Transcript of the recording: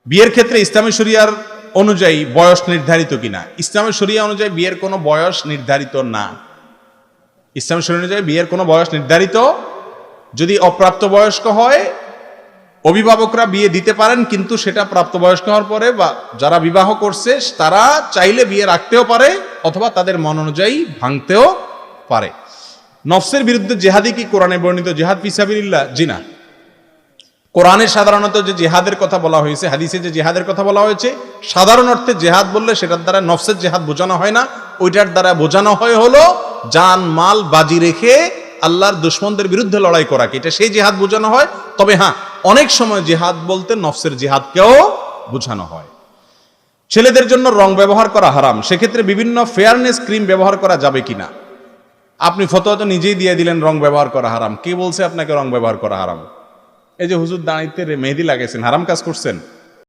বিয়ের ক্ষেত্রে ইসলামী শরিয়ার অনুযায়ী বয়স নির্ধারিত কিনা? ইসলামী শরিয়া অনুযায়ী বিয়ের কোনো বয়স নির্ধারিত না। ইসলামী শরিয়া অনুযায়ী বিয়ের কোনো বয়স নির্ধারিত, যদি অপ্রাপ্ত বয়স্ক হয় অভিভাবকরা বিয়ে দিতে পারেন, কিন্তু সেটা প্রাপ্তবয়স্ক হওয়ার পরে বা যারা বিবাহ করছে তারা চাইলে বিয়ে রাখতেও পারে অথবা তাদের মন অনুযায়ী ভাঙতেও পারে। নফসের বিরুদ্ধে জেহাদি কি কোরআনে বর্ণিত জেহাদ ফি সাবিলিল্লাহ? জি না। কোরআনে সাধারণত যে জেহাদের কথা বলা হয়েছে, হাদিসে যে জেহাদের কথা বলা হয়েছে, সাধারণ অর্থে জেহাদ বললে সেটার দ্বারা নফসের জেহাদ বোঝানো হয় না, ওইটার দ্বারা বোঝানো হয় হলো জান মাল বাজি রেখে আল্লাহর দুশমনদের বিরুদ্ধে লড়াই করাকে, এটা সেই জেহাদ বোঝানো হয়। তবে হ্যাঁ, অনেক সময় জেহাদ বলতে নফসের জেহাদকেও বোঝানো হয়। ছেলেদের জন্য রং ব্যবহার করা হারাম, সেক্ষেত্রে বিভিন্ন ফেয়ারনেস ক্রিম ব্যবহার করা যাবে কিনা? আপনি ফতোয়া তো নিজেই দিয়ে দিলেন রং ব্যবহার করা হারাম। কে বলছে আপনাকে রং ব্যবহার করা হারাম? এই যে হুজুর দাঁড়াইতে মেহেদি লাগাইছেন, হারাম কাজ করছেন?